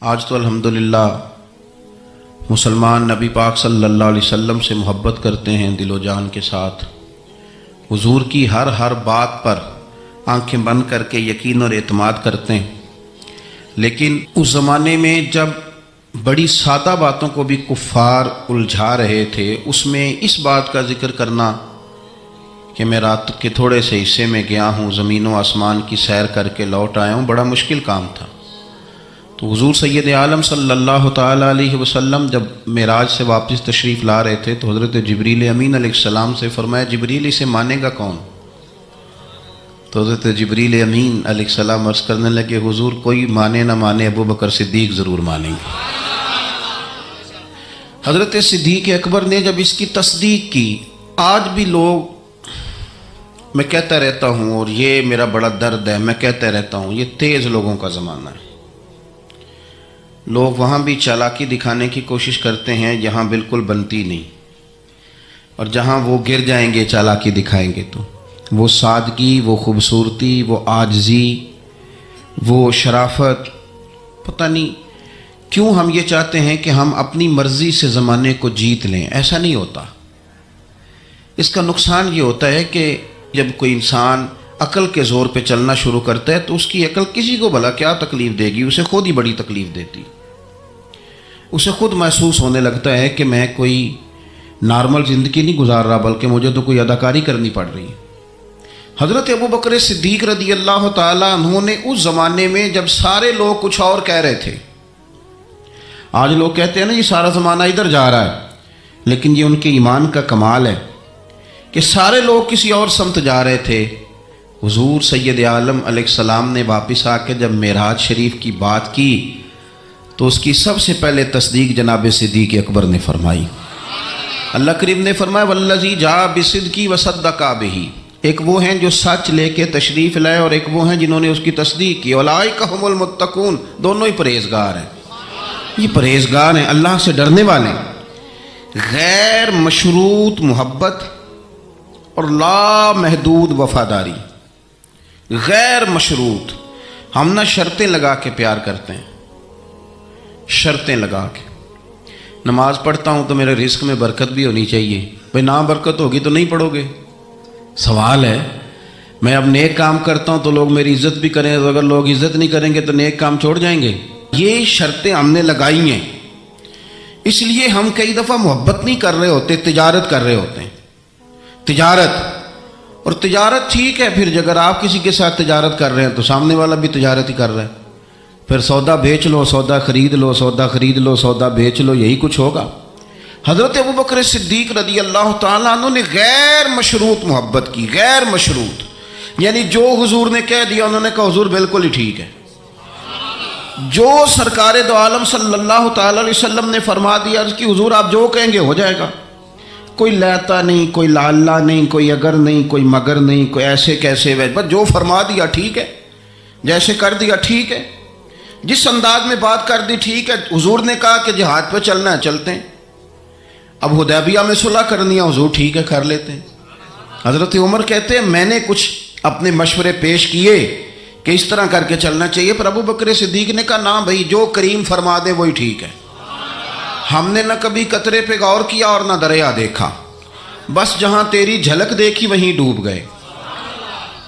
آج تو الحمدللہ مسلمان نبی پاک صلی اللہ علیہ وسلم سے محبت کرتے ہیں دل و جان کے ساتھ، حضور کی ہر بات پر آنکھیں بند کر کے یقین اور اعتماد کرتے ہیں۔ لیکن اس زمانے میں جب بڑی سادہ باتوں کو بھی کفار الجھا رہے تھے، اس میں اس بات کا ذکر کرنا کہ میں رات کے تھوڑے سے حصے میں گیا ہوں، زمین و آسمان کی سیر کر کے لوٹ آیا ہوں، بڑا مشکل کام تھا۔ تو حضور سید عالم صلی اللہ تعالیٰ علیہ وسلم جب معراج سے واپس تشریف لا رہے تھے تو حضرت جبریل امین علیہ السلام سے فرمایا، جبریل اسے مانے گا کون؟ تو حضرت جبریل امین علیہ السلام عرض کرنے لگے، حضور کوئی مانے نہ مانے ابو بکر صدیق ضرور مانیں گے۔ حضرت صدیق اکبر نے جب اس کی تصدیق کی، آج بھی لوگ، میں کہتا رہتا ہوں اور یہ میرا بڑا درد ہے، میں کہتا رہتا ہوں یہ تیز لوگوں کا زمانہ ہے۔ لوگ وہاں بھی چالاکی دکھانے کی کوشش کرتے ہیں جہاں بالکل بنتی نہیں، اور جہاں وہ گر جائیں گے چالاکی دکھائیں گے تو وہ سادگی، وہ خوبصورتی، وہ عاجزی، وہ شرافت، پتہ نہیں کیوں ہم یہ چاہتے ہیں کہ ہم اپنی مرضی سے زمانے کو جیت لیں۔ ایسا نہیں ہوتا۔ اس کا نقصان یہ ہوتا ہے کہ جب کوئی انسان عقل کے زور پہ چلنا شروع کرتا ہے تو اس کی عقل کسی کو بھلا کیا تکلیف دے گی، اسے خود ہی بڑی تکلیف دیتی، اسے خود محسوس ہونے لگتا ہے کہ میں کوئی نارمل زندگی نہیں گزار رہا بلکہ مجھے تو کوئی اداکاری کرنی پڑ رہی ہے۔ حضرت ابو بکر صدیق رضی اللہ تعالیٰ عنہ نے اس زمانے میں جب سارے لوگ کچھ اور کہہ رہے تھے، آج لوگ کہتے ہیں نا یہ سارا زمانہ ادھر جا رہا ہے، لیکن یہ ان کے ایمان کا کمال ہے کہ سارے لوگ کسی اور سمت جا رہے تھے، حضور سید عالم علیہ السلام نے واپس آ کے جب معراج شریف کی بات کی تو اس کی سب سے پہلے تصدیق جناب صدیق اکبر نے فرمائی۔ اللہ کریم نے فرمایا والذی جاء بصدق وصدق بہ، ایک وہ ہیں جو سچ لے کے تشریف لائے اور ایک وہ ہیں جنہوں نے اس کی تصدیق کی، اولئک ھم المتقون، دونوں ہی پرہیزگار ہیں۔ یہ پرہیزگار ہیں، اللہ سے ڈرنے والے، غیر مشروط محبت اور لا محدود وفاداری، غیر مشروط۔ ہم نہ شرطیں لگا کے پیار کرتے ہیں، شرطیں لگا کے۔ نماز پڑھتا ہوں تو میرے رزق میں برکت بھی ہونی چاہیے، بھئی نہ برکت ہوگی تو نہیں پڑھو گے، سوال ہے۔ میں اب نیک کام کرتا ہوں تو لوگ میری عزت بھی کریں، تو اگر لوگ عزت نہیں کریں گے تو نیک کام چھوڑ جائیں گے۔ یہ شرطیں ہم نے لگائی ہیں، اس لیے ہم کئی دفعہ محبت نہیں کر رہے ہوتے، تجارت کر رہے ہوتے ہیں، تجارت۔ اور تجارت ٹھیک ہے، پھر اگر آپ کسی کے ساتھ تجارت کر رہے ہیں تو سامنے والا بھی تجارت ہی کر رہا ہے، پھر سودا بیچ لو، سودا خرید لو، سودا خرید لو، سودا بیچ لو، یہی کچھ ہوگا۔ حضرت ابو بکر صدیق رضی اللہ تعالیٰ عنہ نے غیر مشروط محبت کی، غیر مشروط، یعنی جو حضور نے کہہ دیا انہوں نے کہا حضور بالکل ہی ٹھیک ہے، جو سرکار دو عالم صلی اللہ تعالیٰ علیہ وسلم نے فرما دیا کہ حضور آپ جو کہیں گے ہو جائے گا، کوئی لیتا نہیں، کوئی لاللہ نہیں، کوئی اگر نہیں، کوئی مگر نہیں، کوئی ایسے کیسے، بس جو فرما دیا ٹھیک ہے، جیسے کر دیا ٹھیک ہے، جس انداز میں بات کر دی ٹھیک ہے۔ حضور نے کہا کہ جہاد پہ چلنا ہے چلتے ہیں، اب حدیبیہ میں صلح کرنی ہے حضور ٹھیک ہے کر لیتے ہیں۔ حضرت عمر کہتے ہیں میں نے کچھ اپنے مشورے پیش کیے کہ اس طرح کر کے چلنا چاہیے، پر ابو بکر صدیق نے کہا نہ بھائی جو کریم فرما دے وہی ٹھیک ہے، ہم نے نہ کبھی قطرے پہ غور کیا اور نہ دریا دیکھا، بس جہاں تیری جھلک دیکھی وہیں ڈوب گئے۔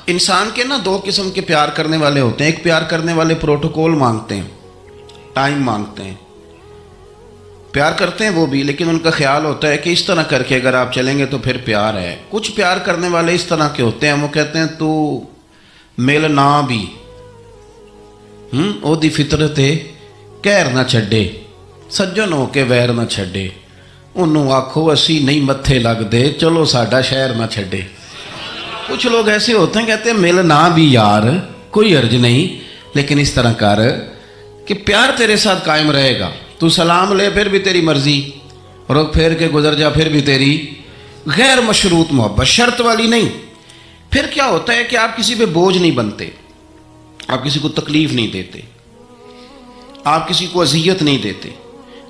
انسان کے نا دو قسم کے پیار کرنے والے ہوتے ہیں، ایک پیار کرنے والے پروٹوکول مانگتے ہیں، ٹائم مانگتے ہیں، پیار کرتے ہیں وہ بھی، لیکن ان کا خیال ہوتا ہے کہ اس طرح کر کے اگر آپ چلیں گے تو پھر پیار ہے۔ کچھ پیار کرنے والے اس طرح کے ہوتے ہیں، وہ کہتے ہیں تو مل نہ بھی او دی فطرت کہر نہ چھڈے، سجن ہو کے ویر نہ چھڈے، انہوں آکھو اسی نہیں متھے لگ دے، چلو ساڈا شہر نہ چھڈے۔ کچھ لوگ ایسے ہوتے ہیں کہتے ہیں مل نہ بھی یار کوئی عرض نہیں، لیکن اس طرح کر کہ پیار تیرے ساتھ قائم رہے گا، تو سلام لے پھر بھی تیری مرضی، رخ پھیر کے گزر جا پھر بھی تیری، غیر مشروط محبت، شرط والی نہیں۔ پھر کیا ہوتا ہے کہ آپ کسی پہ بوجھ نہیں بنتے، آپ کسی کو تکلیف نہیں دیتے، آپ کسی کو اذیت نہیں دیتے،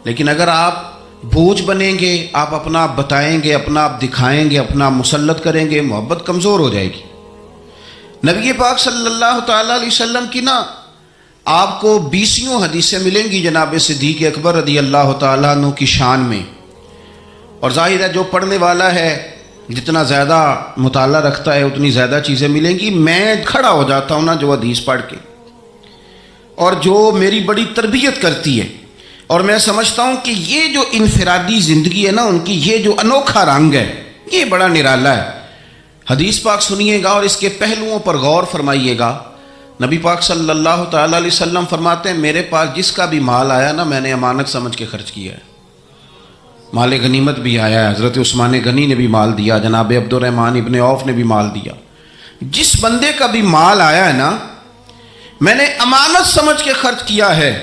لیکن اگر آپ بوجھ بنیں گے، آپ اپنا آپ بتائیں گے، اپنا آپ دکھائیں گے، اپنا مسلط کریں گے، محبت کمزور ہو جائے گی۔ نبی پاک صلی اللہ تعالیٰ علیہ وسلم کی نا آپ کو 20 حدیثیں ملیں گی جناب صدیق اکبر رضی اللہ تعالیٰ عنہ کی شان میں، اور ظاہر ہے جو پڑھنے والا ہے جتنا زیادہ مطالعہ رکھتا ہے اتنی زیادہ چیزیں ملیں گی۔ میں کھڑا ہو جاتا ہوں نا جو حدیث پڑھ کے، اور جو میری بڑی تربیت کرتی ہے، اور میں سمجھتا ہوں کہ یہ جو انفرادی زندگی ہے نا ان کی، یہ جو انوکھا رنگ ہے یہ بڑا نرالا ہے۔ حدیث پاک سنیے گا اور اس کے پہلوؤں پر غور فرمائیے گا۔ نبی پاک صلی اللہ تعالیٰ علیہ وسلم فرماتے ہیں میرے پاس جس کا بھی مال آیا نا میں نے امانت سمجھ کے خرچ کیا ہے۔ مال غنیمت بھی آیا ہے، حضرت عثمان غنی نے بھی مال دیا، جناب عبد الرحمن ابن عوف نے بھی مال دیا۔ جس بندے کا بھی مال آیا ہے نا میں نے امانت سمجھ کے خرچ کیا ہے۔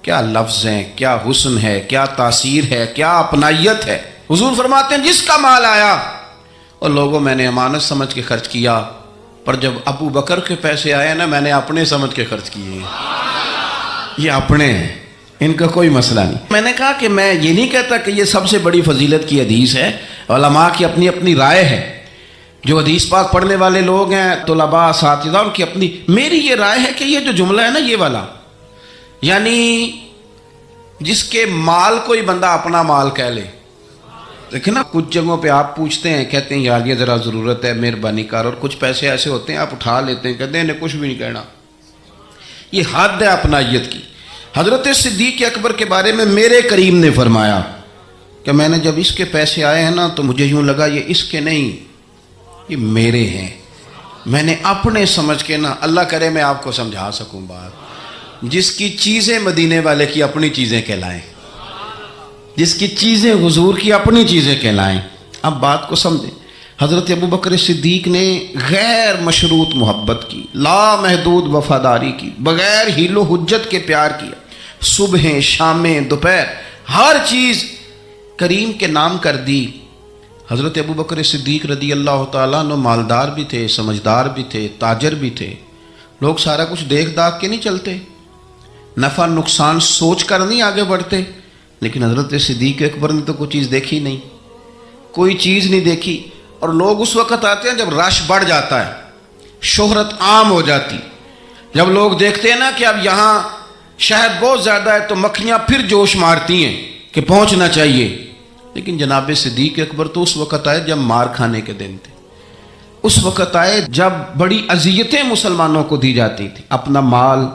کیا لفظ ہیں، کیا حسن ہے، کیا تاثیر ہے، کیا اپنائیت ہے۔ حضور فرماتے ہیں جس کا مال آیا اور لوگوں میں نے امانت سمجھ کے خرچ کیا، پر جب ابو بکر کے پیسے آئے نا میں نے اپنے سمجھ کے خرچ کیے۔ یہ اپنے ہیں، ان کا کوئی مسئلہ نہیں۔ میں نے کہا کہ میں یہ نہیں کہتا کہ یہ سب سے بڑی فضیلت کی حدیث ہے، علماء کی اپنی اپنی رائے ہے، جو حدیث پاک پڑھنے والے لوگ ہیں طلباء اساتذہ ان کی اپنی۔ میری یہ رائے ہے کہ یہ جو جملہ ہے نا یہ والا، یعنی جس کے مال کوئی بندہ اپنا مال کہہ لے۔ دیکھیں نا کچھ جگہوں پہ آپ پوچھتے ہیں کہتے ہیں یار یہ ذرا ضرورت ہے مہربانی کر، اور کچھ پیسے ایسے ہوتے ہیں آپ اٹھا لیتے ہیں کہتے ہیں انہیں کچھ بھی نہیں کہنا۔ یہ حد ہے اپنائیت کی۔ حضرت صدیق اکبر کے بارے میں میرے کریم نے فرمایا کہ میں نے جب اس کے پیسے آئے ہیں نا تو مجھے یوں لگا یہ اس کے نہیں یہ میرے ہیں، میں نے اپنے سمجھ کے نا، اللہ کرے میں آپ کو سمجھا سکوں بات، جس کی چیزیں مدینے والے کی اپنی چیزیں کہلائیں، جس کی چیزیں حضور کی اپنی چیزیں کہلائیں۔ اب بات کو سمجھیں، حضرت ابو بکر صدیق نے غیر مشروط محبت کی، لا محدود وفاداری کی، بغیر حیل و حجت کے پیار کیا، صبحیں شامیں دوپہر ہر چیز کریم کے نام کر دی۔ حضرت ابو بکر صدیق رضی اللہ تعالیٰ عنہ مالدار بھی تھے، سمجھدار بھی تھے، تاجر بھی تھے۔ لوگ سارا کچھ دیکھ داکھ کے نہیں چلتے، نفع نقصان سوچ کر نہیں آگے بڑھتے، لیکن حضرت صدیق اکبر نے تو کوئی چیز دیکھی نہیں، کوئی چیز نہیں دیکھی۔ اور لوگ اس وقت آتے ہیں جب رش بڑھ جاتا ہے، شہرت عام ہو جاتی، جب لوگ دیکھتے ہیں نا کہ اب یہاں شہد بہت زیادہ ہے تو مکھیاں پھر جوش مارتی ہیں کہ پہنچنا چاہیے۔ لیکن جناب صدیق اکبر تو اس وقت آئے جب مار کھانے کے دن تھے، اس وقت آئے جب بڑی اذیتیں مسلمانوں کو دی جاتی تھی، اپنا مال،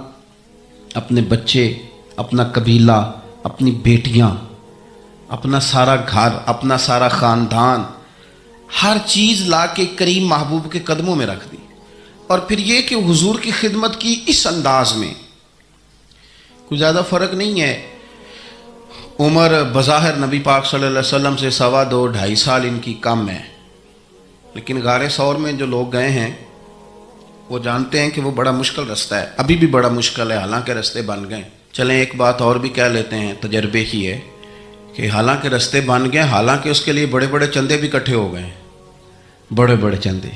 اپنے بچے، اپنا قبیلہ، اپنی بیٹیاں، اپنا سارا گھر، اپنا سارا خاندان، ہر چیز لا کے کریم محبوب کے قدموں میں رکھ دی۔ اور پھر یہ کہ حضور کی خدمت کی اس انداز میں کوئی زیادہ فرق نہیں ہے۔ عمر بظاہر نبی پاک صلی اللہ علیہ وسلم سے 2.25 2.5 سال ان کی کم ہے، لیکن غار ثور میں جو لوگ گئے ہیں وہ جانتے ہیں کہ وہ بڑا مشکل رستہ ہے، ابھی بھی بڑا مشکل ہے، حالانکہ رستے بن گئے۔ چلیں ایک بات اور بھی کہہ لیتے ہیں، تجربے کی ہے کہ حالانکہ رستے بن گئے، حالانکہ اس کے لیے بڑے بڑے چندے بھی اکٹھے ہو گئے ہیں، بڑے بڑے چندے۔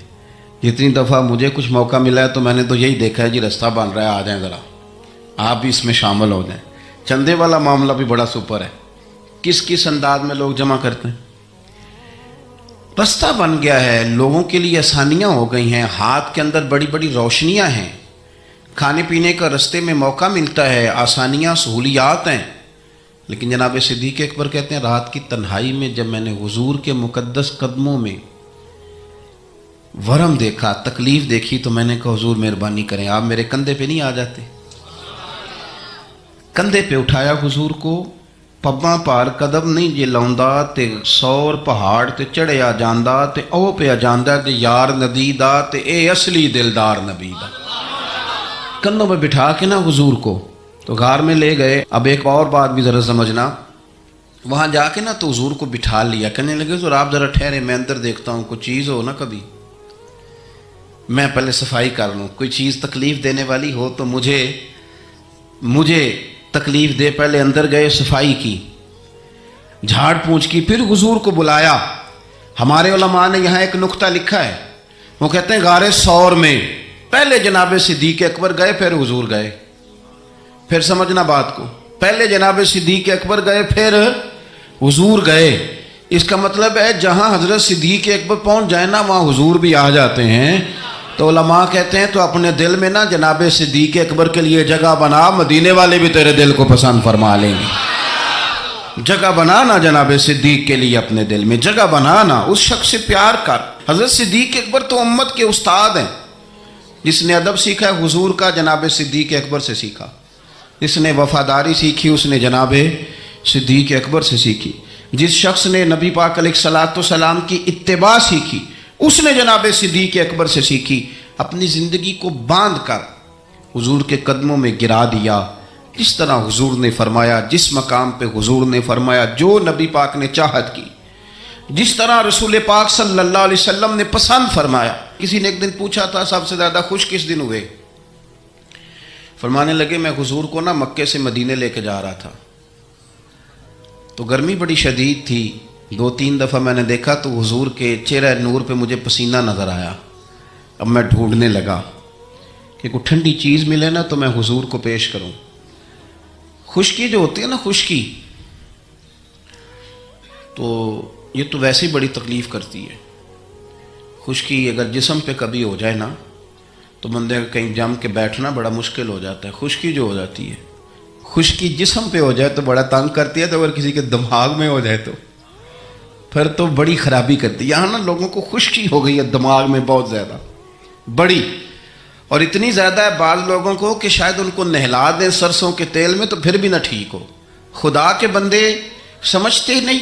جتنی دفعہ مجھے کچھ موقع ملا ہے تو میں نے تو یہی دیکھا ہے جی رستہ بن رہا ہے، آ جائیں ذرا آپ بھی اس میں شامل ہو جائیں۔ چندے والا معاملہ بھی بڑا سپر ہے، کس کس انداز میں لوگ جمع کرتے ہیں۔ رستہ بن گیا ہے، لوگوں کے لیے آسانیاں ہو گئی ہیں، ہاتھ کے اندر بڑی بڑی روشنیاں ہیں، کھانے پینے کا رستے میں موقع ملتا ہے، آسانیاں سہولیات ہیں۔ لیکن جناب صدیق اکبر کہتے ہیں رات کی تنہائی میں جب میں نے حضور کے مقدس قدموں میں ورم دیکھا، تکلیف دیکھی، تو میں نے کہا حضور مہربانی کریں آپ میرے کندھے پہ نہیں آ جاتے۔ کندھے پہ اٹھایا حضور کو، پباں پار قدم نہیں جے لاؤندا تے 100 پہاڑ تے چڑھیا جاندا تے او پہ جاندا تے یار ندی دا تے اے اصلی دلدار نبی دا۔ کندھوں پہ بٹھا کے نا حضور کو تو غار میں لے گئے۔ اب ایک اور بات بھی ذرا سمجھنا، وہاں جا کے نا تو حضور کو بٹھا لیا، کہنے لگے حضور آپ ذرا ٹھہرے، میں اندر دیکھتا ہوں کوئی چیز ہو نا، کبھی میں پہلے صفائی کر لوں، کوئی چیز تکلیف دینے والی ہو تو مجھے تکلیف دے۔ پہلے اندر گئے، صفائی کی، جھاڑ پونچھ کی، پھر حضور کو بلایا۔ ہمارے علماء نے یہاں ایک نقطہ لکھا ہے، وہ کہتے ہیں غار ثور میں پہلے جناب صدیق اکبر گئے پھر حضور گئے۔ پھر سمجھنا بات کو، پہلے جناب صدیق اکبر گئے پھر حضور گئے۔ اس کا مطلب ہے جہاں حضرت صدیق اکبر پہنچ جائے نا وہاں حضور بھی آ جاتے ہیں۔ تو علماء کہتے ہیں تو اپنے دل میں نا جناب صدیق اکبر کے لیے جگہ بنا، مدینے والے بھی تیرے دل کو پسند فرما لیں گے۔ جگہ بنانا جناب صدیق کے لیے، اپنے دل میں جگہ بنانا، اس شخص سے پیار کر۔ حضرت صدیق اکبر تو امت کے استاد ہیں۔ جس نے ادب سیکھا ہے حضور کا جناب صدیق اکبر سے سیکھا، جس نے وفاداری سیکھی اس نے جناب صدیق اکبر سے سیکھی، جس شخص نے نبی پاک علیہ الصلوۃ والسلام کی اتباع سیکھی اس نے جناب صدیق اکبر سے سیکھی۔ اپنی زندگی کو باندھ کر حضور کے قدموں میں گرا دیا، جس طرح حضور نے فرمایا، جس مقام پہ حضور نے فرمایا، جو نبی پاک نے چاہت کی، جس طرح رسول پاک صلی اللہ علیہ وسلم نے پسند فرمایا۔ کسی نے ایک دن پوچھا تھا سب سے زیادہ خوش کس دن ہوئے؟ فرمانے لگے میں حضور کو نا مکے سے مدینے لے کے جا رہا تھا، تو گرمی بڑی شدید تھی، 2-3 دفعہ میں نے دیکھا تو حضور کے چہرہ نور پہ مجھے پسینہ نظر آیا۔ اب میں ڈھونڈنے لگا کہ کوئی ٹھنڈی چیز ملے نا تو میں حضور کو پیش کروں۔ خشکی جو ہوتی ہے نا، خشکی تو یہ تو ویسے ہی بڑی تکلیف کرتی ہے۔ خشکی اگر جسم پہ کبھی ہو جائے نا تو بندے کا کہیں جم کے بیٹھنا بڑا مشکل ہو جاتا ہے۔ خشکی جو ہو جاتی ہے، خشکی جسم پہ ہو جائے تو بڑا تنگ کرتی ہے، تو اگر کسی کے دماغ میں ہو جائے تو پھر تو بڑی خرابی کرتی ہے۔ یہاں نا لوگوں کو خشکی ہو گئی ہے دماغ میں بہت زیادہ بڑی، اور اتنی زیادہ ہے بعض لوگوں کو کہ شاید ان کو نہلا دیں سرسوں کے تیل میں تو پھر بھی نہ ٹھیک ہو۔ خدا کے بندے سمجھتے ہی نہیں،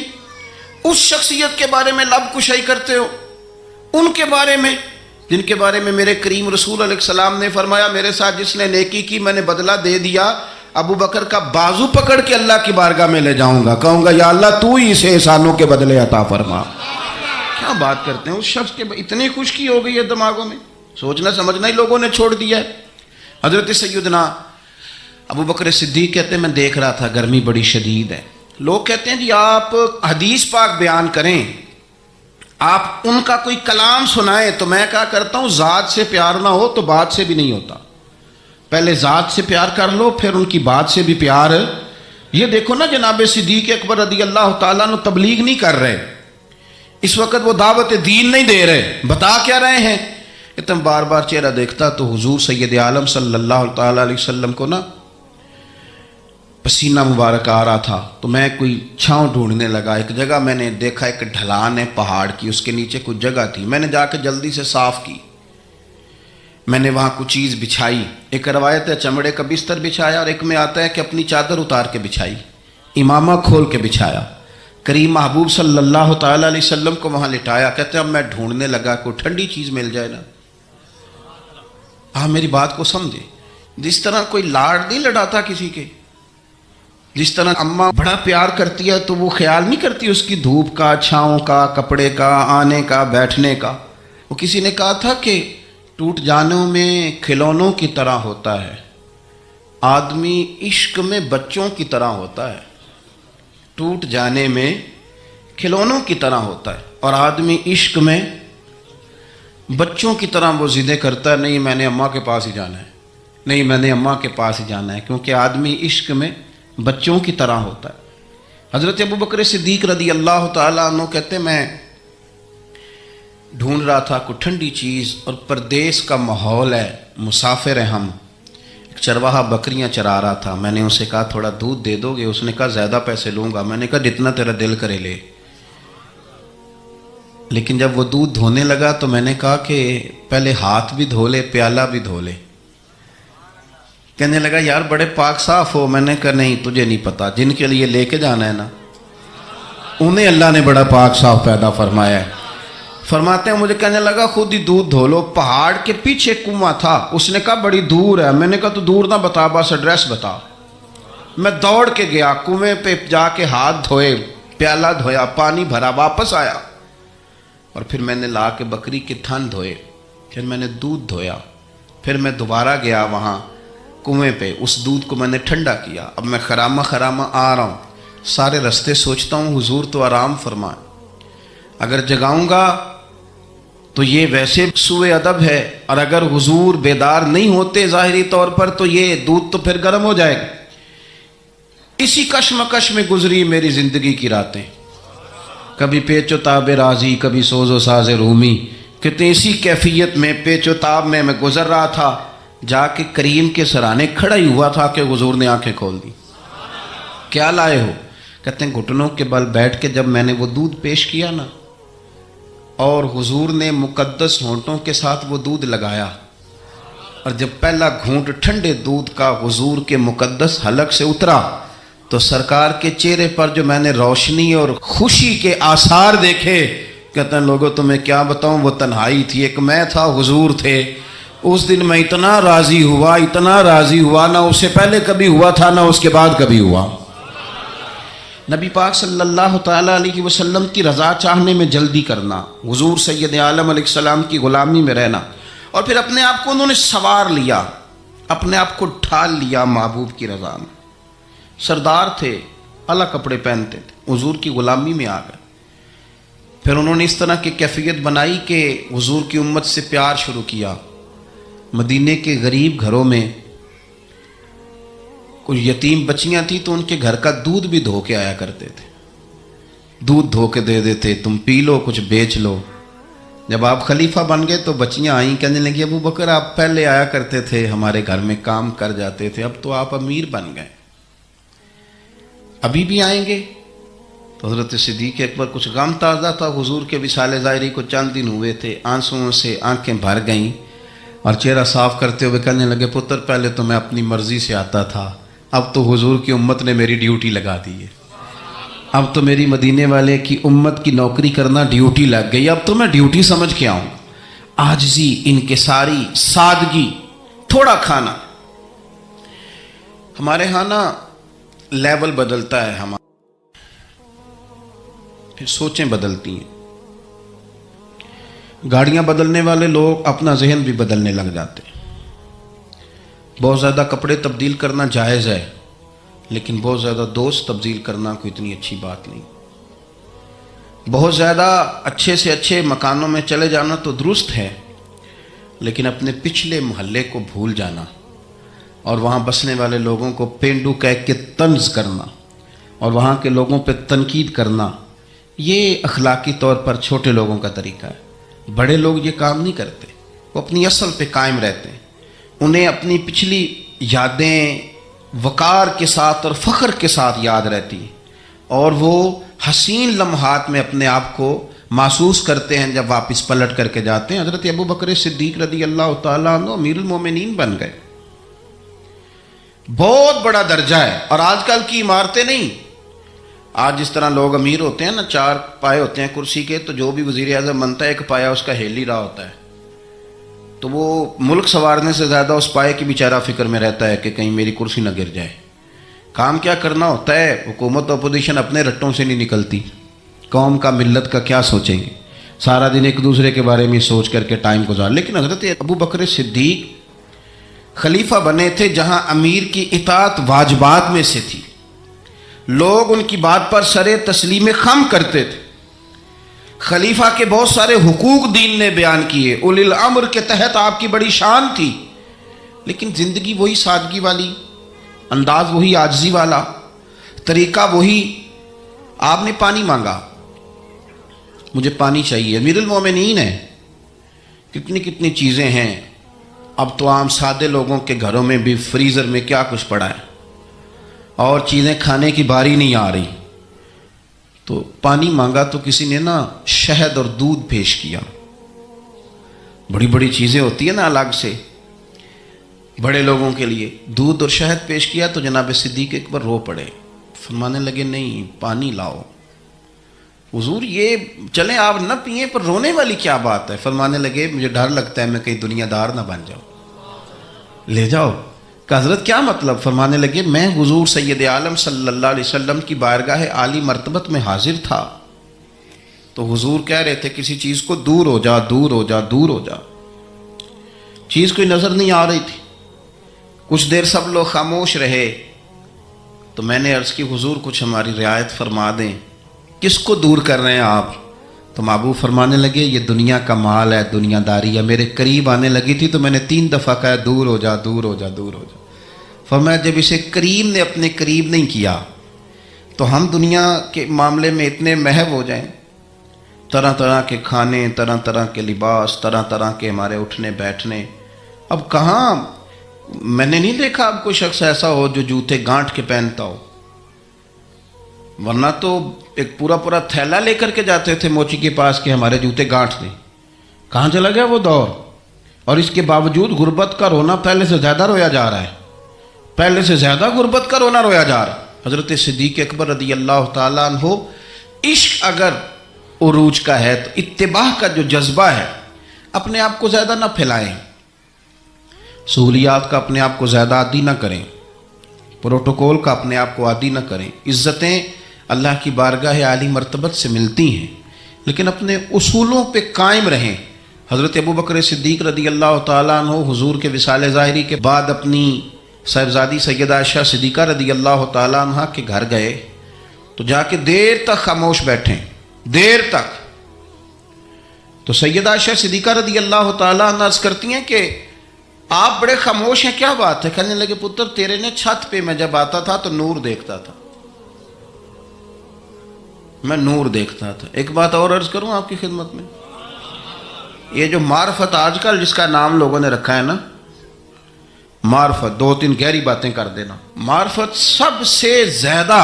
اس شخصیت کے بارے میں لب کشائی کرتے ہو، ان کے بارے میں جن کے بارے میں میرے کریم رسول علیہ السلام نے فرمایا میرے ساتھ جس نے نیکی کی میں نے بدلہ دے دیا، ابو بکر کا بازو پکڑ کے اللہ کی بارگاہ میں لے جاؤں گا، کہوں گا یا اللہ تو ہی اسے احسانوں کے بدلے عطا فرما۔ کیا بات کرتے ہیں، اس شخص کے اتنی خشکی ہو گئی ہے دماغوں میں، سوچنا سمجھنا ہی لوگوں نے چھوڑ دیا ہے۔ حضرت سیدنا ابو بکر صدیق کہتے ہیں میں دیکھ رہا تھا گرمی بڑی شدید ہے، لوگ کہتے ہیں جی آپ حدیث پاک بیان کریں، آپ ان کا کوئی کلام سنائیں، تو میں کہا کرتا ہوں ذات سے پیار نہ ہو تو بات سے بھی نہیں ہوتا، پہلے ذات سے پیار کر لو پھر ان کی بات سے بھی پیار۔ یہ دیکھو نا جناب صدیق اکبر رضی اللہ تعالیٰ عنہ تبلیغ نہیں کر رہے اس وقت، وہ دعوت دین نہیں دے رہے، بتا کیا رہے ہیں؟ کہ تم بار بار چہرہ دیکھتا تو حضور سید عالم صلی اللہ تعالیٰ علیہ وسلم کو نا پسینہ مبارک آ رہا تھا، تو میں کوئی چھاؤں ڈھونڈنے لگا، ایک جگہ میں نے دیکھا ایک ڈھلان ہے پہاڑ کی، اس کے نیچے کچھ جگہ تھی، میں نے جا کے جلدی سے صاف کی، میں نے وہاں کچھ چیز بچھائی، ایک روایت ہے چمڑے کا بستر بچھایا، اور ایک میں آتا ہے کہ اپنی چادر اتار کے بچھائی، امامہ کھول کے بچھایا، کریم محبوب صلی اللہ تعالیٰ علیہ وسلم کو وہاں لٹایا، کہتے ہیں اب میں ڈھونڈنے لگا کوئی ٹھنڈی چیز مل جائے نا۔ آپ میری بات کو سمجھے، جس طرح کوئی لاڑ نہیں لڑاتا کسی کے، جس طرح اماں بڑا پیار کرتی ہے تو وہ خیال نہیں کرتی اس کی دھوپ کا، چھاؤں کا، کپڑے کا، آنے کا، بیٹھنے کا۔ وہ کسی نے کہا تھا کہ ٹوٹ جانوں میں کھلونوں کی طرح ہوتا ہے، آدمی عشق میں بچوں کی طرح ہوتا ہے، ٹوٹ جانے میں کھلونوں کی طرح ہوتا ہے، اور آدمی عشق میں بچوں کی طرح وہ ضدیں کرتا ہے، نہیں میں نے اماں کے پاس ہی جانا ہے، نہیں میں نے اماں کے پاس ہی جانا ہے، کیونکہ آدمی عشق میں بچوں کی طرح ہوتا ہے۔ حضرت ابو بکر صدیق رضی اللہ تعالیٰ عنہ کہتے ہیں میں ڈھونڈ رہا تھا کوئی ٹھنڈی چیز، اور پردیس کا ماحول ہے، مسافر ہیں ہم، ایک چرواہا بکریاں چرا رہا تھا، میں نے اسے کہا تھوڑا دودھ دے دو گے؟ اس نے کہا زیادہ پیسے لوں گا، میں نے کہا جتنا تیرا دل کرے لے، لیکن جب وہ دودھ دھونے لگا تو میں نے کہا کہ پہلے ہاتھ بھی دھو لے، پیالہ بھی دھو لے۔ کہنے لگا یار بڑے پاک صاف ہو، میں نے کہا نہیں تجھے نہیں پتا، جن کے لیے لے کے جانا ہے نا انہیں اللہ نے بڑا پاک صاف پیدا فرمایا ہے۔ فرماتے ہیں مجھے کہنے لگا خود ہی دودھ دھو لو، پہاڑ کے پیچھے کنواں تھا، اس نے کہا بڑی دور ہے، میں نے کہا تو دور نہ بتا بس ایڈریس بتا۔ میں دوڑ کے گیا کنویں پہ، جا کے ہاتھ دھوئے، پیالہ دھویا، پانی بھرا، واپس آیا، اور پھر میں نے لا کے بکری کے تھن دھوئے، پھر میں نے دودھ دھویا، پھر میں دوبارہ گیا وہاں کنویں پہ، اس دودھ کو میں نے ٹھنڈا کیا، اب میں خرامہ خرامہ آ رہا ہوں، سارے رستے سوچتا ہوں حضور تو آرام فرمائیں، اگر جگاؤں گا تو یہ ویسے سوء ادب ہے، اور اگر حضور بیدار نہیں ہوتے ظاہری طور پر تو یہ دودھ تو پھر گرم ہو جائے گا۔ اسی کشمکش میں گزری میری زندگی کی راتیں، کبھی پیچ و تاب راضی، کبھی سوز و ساز رومی، کہتے اسی کیفیت میں پیچ و تاب میں گزر رہا تھا، جا کے کریم کے سرانے کھڑا ہی ہوا تھا کہ حضور نے آنکھیں کھول دی۔ کیا لائے ہو؟ کہتے ہیں گھٹنوں کے بل بیٹھ کے جب میں نے وہ دودھ پیش کیا نا، اور حضور نے مقدس ہونٹوں کے ساتھ وہ دودھ لگایا، اور جب پہلا گھونٹ ٹھنڈے دودھ کا حضور کے مقدس حلق سے اترا تو سرکار کے چہرے پر جو میں نے روشنی اور خوشی کے آثار دیکھے، کہتے ہیں لوگوں تمہیں کیا بتاؤں، وہ تنہائی تھی، ایک میں تھا، حضور تھے۔ اس دن میں اتنا راضی ہوا نہ اس سے پہلے کبھی ہوا تھا نہ اس کے بعد کبھی ہوا۔ نبی پاک صلی اللہ تعالیٰ علیہ وسلم کی رضا چاہنے میں جلدی کرنا، حضور سید عالم علیہ السلام کی غلامی میں رہنا، اور پھر اپنے آپ کو انہوں نے سوار لیا، اپنے آپ کو ڈھال لیا محبوب کی رضا میں۔ سردار تھے، اعلیٰ کپڑے پہنتے تھے، حضور کی غلامی میں آ گئے۔ پھر انہوں نے اس طرح کی کیفیت بنائی کہ حضور کی امت سے پیار شروع کیا۔ مدینے کے غریب گھروں میں کچھ یتیم بچیاں تھیں تو ان کے گھر کا دودھ بھی دھو کے آیا کرتے تھے، دودھ دھو کے دے دیتے، تم پی لو کچھ بیچ لو۔ جب آپ خلیفہ بن گئے تو بچیاں آئیں، کہنے لگی ابو بکر آپ پہلے آیا کرتے تھے، ہمارے گھر میں کام کر جاتے تھے، اب تو آپ امیر بن گئے، ابھی بھی آئیں گے؟ تو حضرت صدیق اکبر کچھ غم تازہ تھا، حضور کے وصال ظاہری کو چند دن ہوئے تھے، آنسوؤں سے آنکھیں بھر گئیں اور چہرہ صاف کرتے ہوئے کہنے لگے پتر پہلے تو میں اپنی مرضی سے آتا تھا، اب تو حضور کی امت نے میری ڈیوٹی لگا دی ہے، اب تو میری مدینے والے کی امت کی نوکری کرنا ڈیوٹی لگ گئی، اب تو میں ڈیوٹی سمجھ کے آؤں۔ عاجزی، انکساری، سادگی، تھوڑا کھانا۔ ہمارے ہاں نا لیول بدلتا ہے، ہمارا پھر سوچیں بدلتی ہیں، گاڑیاں بدلنے والے لوگ اپنا ذہن بھی بدلنے لگ جاتے ہیں۔ بہت زیادہ کپڑے تبدیل کرنا جائز ہے، لیکن بہت زیادہ دوست تبدیل کرنا کوئی اتنی اچھی بات نہیں۔ بہت زیادہ اچھے سے اچھے مکانوں میں چلے جانا تو درست ہے، لیکن اپنے پچھلے محلے کو بھول جانا اور وہاں بسنے والے لوگوں کو پینڈو کہہ کے طنز کرنا اور وہاں کے لوگوں پہ تنقید کرنا، یہ اخلاقی طور پر چھوٹے لوگوں کا طریقہ ہے۔ بڑے لوگ یہ کام نہیں کرتے، وہ اپنی اصل پہ قائم رہتے ہیں، انہیں اپنی پچھلی یادیں وقار کے ساتھ اور فخر کے ساتھ یاد رہتی ہیں، اور وہ حسین لمحات میں اپنے آپ کو محسوس کرتے ہیں جب واپس پلٹ کر کے جاتے ہیں۔ حضرت ابو بکر صدیق رضی اللہ تعالیٰ عنہ امیر المومنین بن گئے، بہت بڑا درجہ ہے۔ اور آج کل کی عمارتیں نہیں، آج جس طرح لوگ امیر ہوتے ہیں نا، 4 پائے ہوتے ہیں کرسی کے، تو جو بھی وزیر اعظم بنتا ہے ایک پایا اس کا ہیل ہی رہا ہوتا ہے، تو وہ ملک سنوارنے سے زیادہ اس پائے کی بیچارہ فکر میں رہتا ہے کہ کہیں میری کرسی نہ گر جائے۔ کام کیا کرنا ہوتا ہے، حکومت اپوزیشن اپنے رٹوں سے نہیں نکلتی، قوم کا ملت کا کیا سوچیں گے، سارا دن ایک دوسرے کے بارے میں سوچ کر کے ٹائم گزار۔ لیکن حضرت ابو بکر صدیق خلیفہ بنے تھے جہاں امیر کی اطاعت واجبات میں سے تھی، لوگ ان کی بات پر سر تسلیم خم کرتے تھے۔ خلیفہ کے بہت سارے حقوق دین نے بیان کیے، اولی الامر کے تحت آپ کی بڑی شان تھی، لیکن زندگی وہی سادگی والی، انداز وہی عاجزی والا، طریقہ وہی۔ آپ نے پانی مانگا، مجھے پانی چاہیے، امیر المومنین ہے، کتنی کتنی چیزیں ہیں، اب تو عام سادے لوگوں کے گھروں میں بھی فریزر میں کیا کچھ پڑا ہے اور چیزیں کھانے کی باری نہیں آ رہی، تو پانی مانگا تو کسی نے نا شہد اور دودھ پیش کیا۔ بڑی بڑی چیزیں ہوتی ہیں نا الگ سے بڑے لوگوں کے لیے، دودھ اور شہد پیش کیا تو جناب صدیق اکبر رو پڑے، فرمانے لگے نہیں پانی لاؤ۔ حضور یہ چلیں آپ نہ پئیں، پر رونے والی کیا بات ہے؟ فرمانے لگے مجھے ڈر لگتا ہے میں کہیں دنیا دار نہ بن جاؤں، لے جاؤ۔ کہ حضرت کیا مطلب؟ فرمانے لگے میں حضور سید عالم صلی اللہ علیہ وسلم کی بارگاہ عالی مرتبت میں حاضر تھا، تو حضور کہہ رہے تھے کسی چیز کو دور ہو جا، دور ہو جا، دور ہو جا، چیز کوئی نظر نہیں آ رہی تھی۔ کچھ دیر سب لوگ خاموش رہے تو میں نے عرض کی حضور کچھ ہماری رعایت فرما دیں، کس کو دور کر رہے ہیں آپ؟ تو محبوب فرمانے لگے یہ دنیا کا مال ہے، دنیا داری ہے، میرے قریب آنے لگی تھی تو میں نے 3 دفعہ کہا دور ہو جا، دور ہو جا، دور ہو جا۔ فرمایا جب اسے کریم نے اپنے قریب نہیں کیا تو ہم دنیا کے معاملے میں اتنے محو ہو جائیں طرح طرح کے کھانے، طرح طرح کے لباس، طرح طرح کے ہمارے اٹھنے بیٹھنے. اب کہاں میں نے نہیں دیکھا اب کوئی شخص ایسا ہو جو جوتے گانٹھ کے پہنتا ہو، ورنہ تو ایک پورا پورا تھیلا لے کر کے جاتے تھے موچی کے پاس کہ ہمارے جوتے گانٹھ دیں. کہاں چلا گیا وہ دور؟ اور اس کے باوجود غربت کا رونا پہلے سے زیادہ رویا جا رہا ہے، پہلے سے زیادہ غربت کا رونا رویا جا رہا ہے. حضرت صدیق اکبر رضی اللہ تعالیٰ عنہ، عشق اگر عروج کا ہے تو اتباع کا جو جذبہ ہے، اپنے آپ کو زیادہ نہ پھیلائیں، سہولیات کا اپنے آپ کو زیادہ عادی نہ کریں، پروٹوکول کا اپنے آپ کو عادی نہ کریں. عزتیں اللہ کی بارگاہ عالی مرتبت سے ملتی ہیں، لیکن اپنے اصولوں پہ قائم رہیں. حضرت ابوبکر صدیق رضی اللہ تعالیٰ عنہ حضور کے وصال ظاہری کے بعد اپنی صاحبزادی سیدہ عائشہ صدیقہ رضی اللہ تعالیٰ عنہ کے گھر گئے تو جا کے دیر تک خاموش بیٹھیں، دیر تک. تو سیدہ عائشہ صدیقہ رضی اللہ تعالیٰ عنہ عرض کرتی ہیں کہ آپ بڑے خاموش ہیں، کیا بات ہے؟ کہنے لگے پتر تیرے نے چھت پہ میں جب آتا تھا تو نور دیکھتا تھا، میں نور دیکھتا تھا. ایک بات اور عرض کروں آپ کی خدمت میں، یہ جو معرفت آج کل جس کا نام لوگوں نے رکھا ہے نا، معرفت، دو تین گہری باتیں کر دینا. معرفت سب سے زیادہ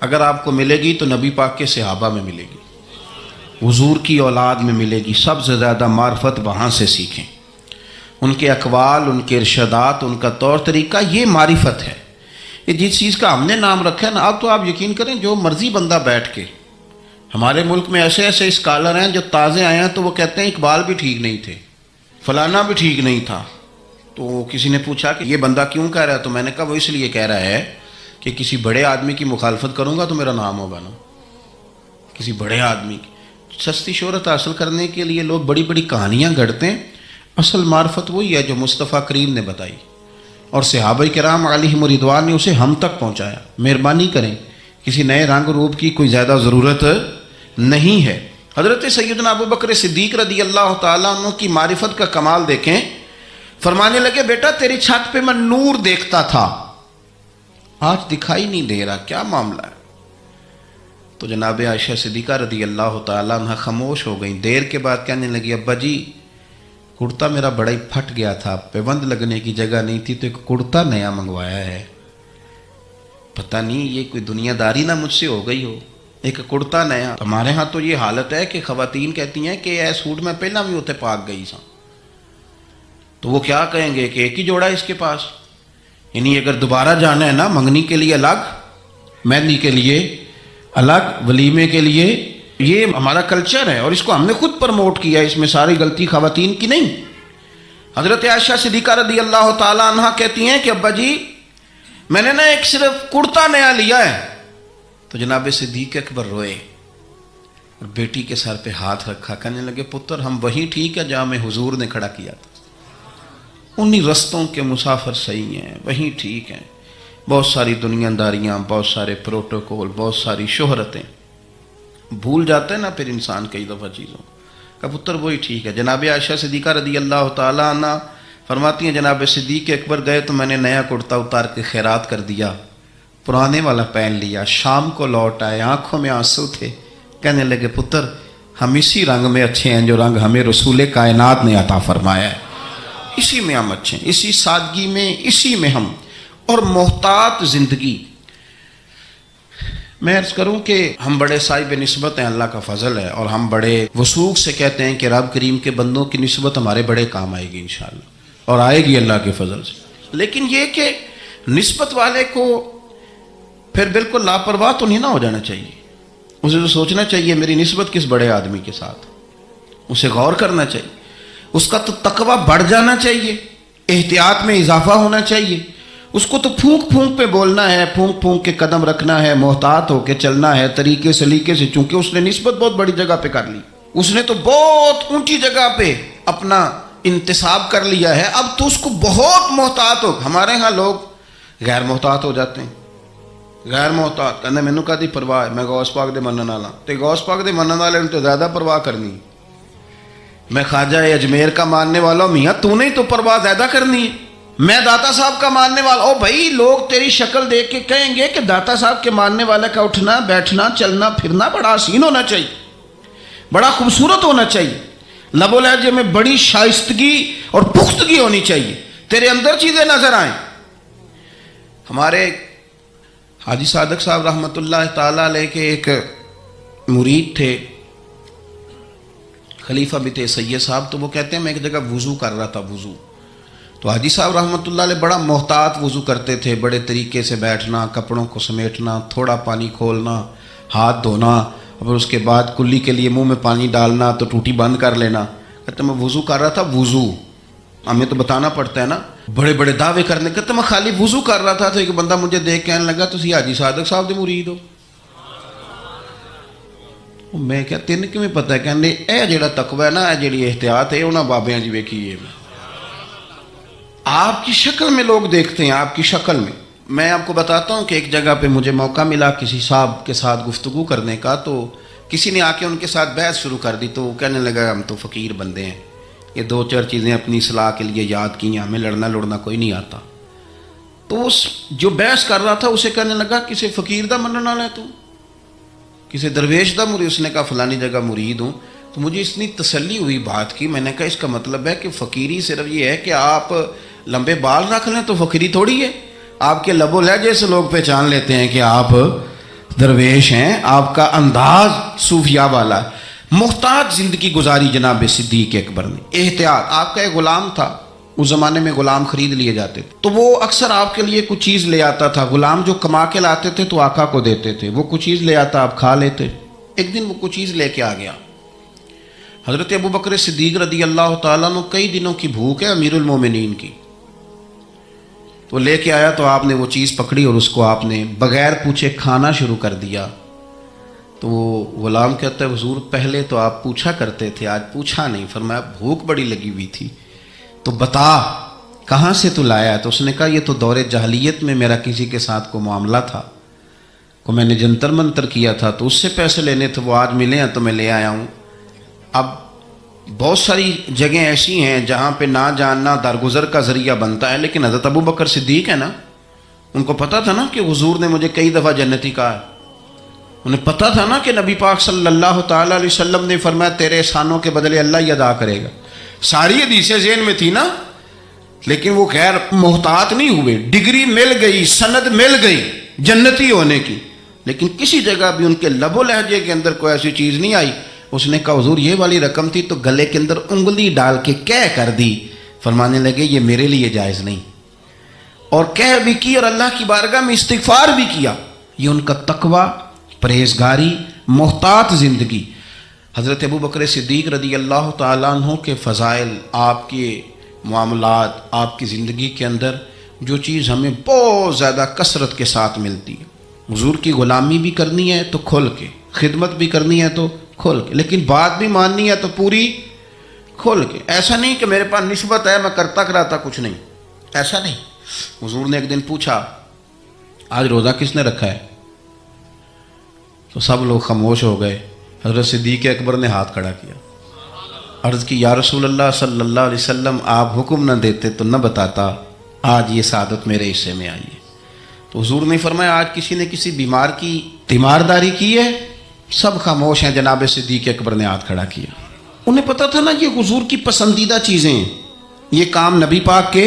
اگر آپ کو ملے گی تو نبی پاک کے صحابہ میں ملے گی، حضور کی اولاد میں ملے گی. سب سے زیادہ معرفت وہاں سے سیکھیں، ان کے اقوال، ان کے ارشادات، ان کا طور طریقہ، یہ معرفت ہے. یہ جس چیز کا ہم نے نام رکھا ہے نا، اب تو آپ یقین کریں جو مرضی بندہ بیٹھ کے، ہمارے ملک میں ایسے ایسے اسکالر ہیں جو تازے آئے ہیں تو وہ کہتے ہیں اقبال بھی ٹھیک نہیں تھے، فلانا بھی ٹھیک نہیں تھا. تو کسی نے پوچھا کہ یہ بندہ کیوں کہہ رہا ہے؟ تو میں نے کہا وہ اس لیے کہہ رہا ہے کہ کسی بڑے آدمی کی مخالفت کروں گا تو میرا نام ہوگا نا، کسی بڑے آدمی کی. سستی شہرت حاصل کرنے کے لیے لوگ بڑی بڑی کہانیاں گھڑتے ہیں. اصل معرفت وہی ہے جو مصطفیٰ کریم نے بتائی اور صحابہ کرام علیہم رضوان نے اسے ہم تک پہنچایا. مہربانی کریں، کسی نئے رنگ روپ کی کوئی زیادہ ضرورت نہیں ہے. حضرت سیدنا ابوبکر صدیق رضی اللہ تعالیٰ عنہ کی معرفت کا کمال دیکھیں. فرمانے لگے بیٹا تیری چھت پہ میں نور دیکھتا تھا، آج دکھائی نہیں دے رہا، کیا معاملہ ہے؟ تو جناب عائشہ صدیقہ رضی اللہ تعالیٰ عنہ خاموش ہو گئیں. دیر کے بعد کہنے لگی ابا جی کرتا میرا بڑا ہی پھٹ گیا تھا، پیوند لگنے کی جگہ نہیں تھی تو ایک کرتا نیا منگوایا ہے. پتہ نہیں یہ کوئی دنیا داری نہ مجھ سے ہو گئی ہو، ایک کرتا نیا. ہمارے ہاں تو یہ حالت ہے کہ خواتین کہتی ہیں کہ اے سوٹ میں پہلا بھی ہوتے پاک گئی سا، تو وہ کیا کہیں گے کہ ایک ہی جوڑا ہے اس کے پاس. یعنی اگر دوبارہ جانا ہے نا، منگنی کے لیے الگ، مہندی کے لیے الگ، ولیمے کے لیے، یہ ہمارا کلچر ہے اور اس کو ہم نے خود پروموٹ کیا ہے، اس میں ساری غلطی خواتین کی نہیں. حضرت عائشہ صدیقہ رضی اللہ تعالیٰ عنہ کہتی ہیں کہ ابا جی میں نے نا ایک صرف کرتا نیا لیا ہے. تو جناب صدیق اکبر روئے اور بیٹی کے سر پہ ہاتھ رکھا، کہنے لگے پتر ہم وہی ٹھیک ہے جہاں میں حضور نے کھڑا کیا تھا، انہی رستوں کے مسافر صحیح ہیں، وہی ٹھیک ہیں. بہت ساری دنیا داریاں، بہت سارے پروٹوکول، بہت ساری شہرتیں، بھول جاتا ہے نا پھر انسان کئی دفعہ چیزوں کا. پتر وہی ٹھیک ہے. جناب عائشہ صدیقہ رضی اللہ تعالیٰ عنہ فرماتی ہیں جناب صدیق اکبر گئے تو میں نے نیا کرتا اتار کے خیرات کر دیا، پرانے والا پہن لیا. شام کو لوٹ آئے، آنکھوں میں آنسو تھے. کہنے لگے پتر ہم اسی رنگ میں اچھے ہیں جو رنگ ہمیں رسول کائنات نے عطا فرمایا ہے، اسی میں ہم اچھے ہیں، اسی سادگی میں، اسی میں ہم. اور محتاط زندگی. میں عرض کروں کہ ہم بڑے صاحب نسبت ہیں، اللہ کا فضل ہے، اور ہم بڑے وثوق سے کہتے ہیں کہ رب کریم کے بندوں کی نسبت ہمارے بڑے کام آئے گی انشاءاللہ، اور آئے گی اللہ کے فضل سے. لیکن یہ کہ نسبت والے کو پھر بالکل لاپرواہ تو نہیں نہ ہو جانا چاہیے. اسے تو سوچنا چاہیے میری نسبت کس بڑے آدمی کے ساتھ، اسے غور کرنا چاہیے، اس کا تو تقویٰ بڑھ جانا چاہیے، احتیاط میں اضافہ ہونا چاہیے. اس کو تو پھونک پھونک پہ بولنا ہے، پھونک پھونک کے قدم رکھنا ہے، محتاط ہو کے چلنا ہے، طریقے سلیقے سے، چونکہ اس نے نسبت بہت بڑی جگہ پہ کر لی، اس نے تو بہت اونچی جگہ پہ اپنا انتصاب کر لیا ہے. اب تو اس کو بہت محتاط ہو. ہمارے ہاں لوگ غیر محتاط ہو جاتے ہیں، غیر محتاط کہنا مینوں کہتی پرواہ ہے، میں غوث پاک دے منن والا. تے غوث پاک دے منن والے نے تو زیادہ پرواہ کرنی. میں خواجہ اجمیر کا ماننے والا ہوں، میاں تو نہیں تو پرواہ زیادہ کرنی ہے. میں داتا صاحب کا ماننے والا. او بھائی لوگ تیری شکل دیکھ کے کہیں گے کہ داتا صاحب کے ماننے والے کا اٹھنا بیٹھنا چلنا پھرنا بڑا حسین ہونا چاہیے. بڑا خوبصورت ہونا چاہیے، لب و لہجے میں بڑی شائستگی اور پختگی ہونی چاہیے، تیرے اندر چیزیں نظر آئیں۔ ہمارے حاجی صادق صاحب رحمۃ اللہ تعالیٰ علیہ کے ایک مرید تھے، خلیفہ بھی تھے سید صاحب، تو وہ کہتے ہیں میں ایک جگہ وضو کر رہا تھا، وضو تو حاجی صاحب رحمۃ اللہ علیہ بڑا محتاط وضو کرتے تھے، بڑے طریقے سے بیٹھنا، کپڑوں کو سمیٹنا، تھوڑا پانی کھولنا، ہاتھ دھونا، اور اس کے بعد کلی کے لیے منہ میں پانی ڈالنا تو ٹوٹی بند کر لینا۔ کہتے میں وضو کر رہا تھا، وضو ہمیں تو بتانا پڑتا ہے نا، بڑے بڑے دعوے کرنے۔ کہتے میں خالی وضو کر رہا تھا تو ایک بندہ مجھے دیکھ کہنے لگا تسی حاجی صادق صاحب دے مرید ہو۔ میں کیا تین کیویں پتہ ہے؟ کہنے اے جڑا تقوی ہے نا، اے جڑی احتیاط ہے انہاں بابیاں جی ویکھی ہے۔ آپ کی شکل میں لوگ دیکھتے ہیں، آپ کی شکل میں۔ میں آپ کو بتاتا ہوں کہ ایک جگہ پہ مجھے موقع ملا کسی صاحب کے ساتھ گفتگو کرنے کا، تو کسی نے آ کے ان کے ساتھ بحث شروع کر دی، تو وہ کہنے لگا ہم تو فقیر بندے ہیں، یہ دو چار چیزیں اپنی اصلاح کے لیے یاد کی ہیں، ہمیں لڑنا کوئی نہیں آتا۔ تو اس جو بحث کر رہا تھا اسے کہنے لگا کسی فقیر دا منن والا ہے تو، کسی درویش دا مرید؟ اس نے کہا فلانی جگہ مرید ہوں۔ تو مجھے اتنی تسلی ہوئی بات کی، میں نے کہا اس کا مطلب ہے کہ فقیری صرف یہ ہے کہ آپ لمبے بال رکھ لیں تو فقیری تھوڑی ہے، آپ کے لب و لہجے سے لوگ پہچان لیتے ہیں کہ آپ درویش ہیں، آپ کا انداز صوفیاء والا ہے۔ محتاط زندگی گزاری جناب صدیق اکبر نے، احتیاط۔ آپ کا ایک غلام تھا، اس زمانے میں غلام خرید لیے جاتے تھے، تو وہ اکثر آپ کے لیے کچھ چیز لے آتا تھا۔ غلام جو کما کے لاتے تھے تو آقا کو دیتے تھے، وہ کچھ چیز لے آتا، آپ کھا لیتے۔ ایک دن وہ کچھ چیز لے کے آ گیا، حضرت ابو بکر صدیق رضی اللہ تعالیٰ عنہ کئی دنوں کی بھوک ہے امیر المومنین کی، تو لے کے آیا، تو آپ نے وہ چیز پکڑی اور اس کو آپ نے بغیر پوچھے کھانا شروع کر دیا۔ تو وہ غلام کہتا ہے حضور پہلے تو آپ پوچھا کرتے تھے، آج پوچھا نہیں۔ فرمایا بھوک بڑی لگی ہوئی تھی، تو بتا کہاں سے تو لایا ہے؟ تو اس نے کہا یہ تو دور جاہلیت میں میرا کسی کے ساتھ کو معاملہ تھا، کو میں نے جنتر منتر کیا تھا، تو اس سے پیسے لینے تھے، وہ آج ملے ہیں تو میں لے آیا ہوں۔ اب بہت ساری جگہیں ایسی ہیں جہاں پہ نہ جاننا درگزر کا ذریعہ بنتا ہے، لیکن حضرت ابو بکر صدیق ہے نا، ان کو پتہ تھا نا کہ حضور نے مجھے کئی دفعہ جنتی کہا ہے، انہیں پتہ تھا نا کہ نبی پاک صلی اللہ تعالیٰ علیہ وسلم نے فرمایا تیرے احسانوں کے بدلے اللہ ہی ادا کرے گا۔ ساری حدیثیں ذہن میں تھی نا، لیکن وہ خیر محتاط نہیں ہوئے، ڈگری مل گئی، سند مل گئی جنتی ہونے کی، لیکن کسی جگہ بھی ان کے لب و لہجے کے اندر کوئی ایسی چیز نہیں آئی۔ اس نے کہا حضور یہ والی رقم تھی، تو گلے کے اندر انگلی ڈال کے کہہ کر دی۔ فرمانے لگے یہ میرے لیے جائز نہیں، اور کہہ بھی کی اور اللہ کی بارگاہ میں استغفار بھی کیا۔ یہ ان کا تقوی، پرہیزگاری، محتاط زندگی۔ حضرت ابو بکر صدیق رضی اللہ تعالیٰ عنہ کے فضائل، آپ کے معاملات، آپ کی زندگی کے اندر جو چیز ہمیں بہت زیادہ کثرت کے ساتھ ملتی ہے، حضور کی غلامی بھی کرنی ہے تو کھل کے، خدمت بھی کرنی ہے تو کھول کے، لیکن بات بھی ماننی ہے تو پوری کھول کے۔ ایسا نہیں کہ میرے پاس نسبت ہے میں کرتا کراتا کچھ نہیں، ایسا نہیں۔ حضور نے ایک دن پوچھا آج روزہ کس نے رکھا ہے؟ تو سب لوگ خاموش ہو گئے۔ حضرت صدیق اکبر نے ہاتھ کھڑا کیا، عرض کی یا رسول اللہ صلی اللہ علیہ وسلم آپ حکم نہ دیتے تو نہ بتاتا، آج یہ سعادت میرے حصے میں آئی ہے۔ تو حضور نے فرمایا آج کسی نے کسی بیمار کی تیمارداری کی ہے؟ سب خاموش ہیں۔ جناب صدیق اکبر نے ہاتھ کھڑا کیا، انہیں پتا تھا نا یہ حضور کی پسندیدہ چیزیں ہیں، یہ کام نبی پاک کے،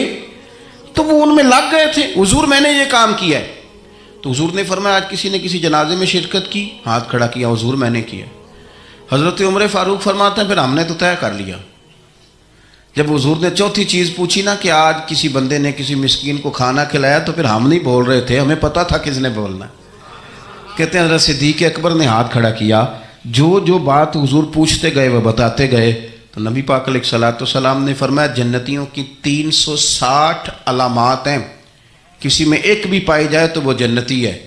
تو وہ ان میں لگ گئے تھے۔ حضور میں نے یہ کام کیا ہے، تو حضور نے فرمایا آج کسی نے کسی جنازے میں شرکت کی؟ ہاتھ کھڑا کیا، حضور میں نے کیا۔ حضرت عمر فاروق فرماتے ہیں پھر ہم نے تو طے کر لیا۔ جب حضور نے چوتھی چیز پوچھی نا کہ آج کسی بندے نے کسی مسکین کو کھانا کھلایا، تو پھر ہم نہیں بول رہے تھے، ہمیں پتا تھا کس نے بولنا ہے۔ کہتے ہیں حضرت صدیق اکبر نے ہاتھ کھڑا کیا، جو بات حضور پوچھتے گئے وہ بتاتے گئے۔ تو نبی پاک علیہ الصلوۃ والسلام نے فرمایا جنتیوں کی 360 علامات ہیں، کسی میں ایک بھی پائی جائے تو وہ جنتی ہے۔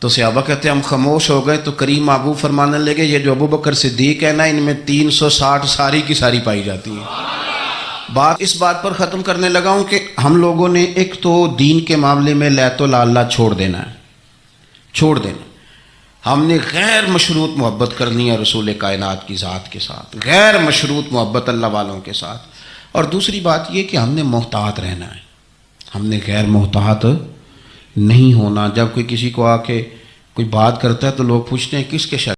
تو صحابہ کہتے ہیں ہم خاموش ہو گئے، تو کریم محبوب فرمانے لگے یہ جو ابو بکر صدیق ہے نا، ان میں 360 ساری کی ساری پائی جاتی ہیں۔ بات اس بات پر ختم کرنے لگا ہوں کہ ہم لوگوں نے ایک تو دین کے معاملے میں لیت اللہ چھوڑ دینا ہے، چھوڑ دینا۔ ہم نے غیر مشروط محبت کرنی ہے رسول کائنات کی ذات کے ساتھ، غیر مشروط محبت اللہ والوں کے ساتھ۔ اور دوسری بات یہ کہ ہم نے محتاط رہنا ہے، ہم نے غیر محتاط نہیں ہونا۔ جب کوئی کسی کو آ کے کوئی بات کرتا ہے تو لوگ پوچھتے ہیں کس کے شک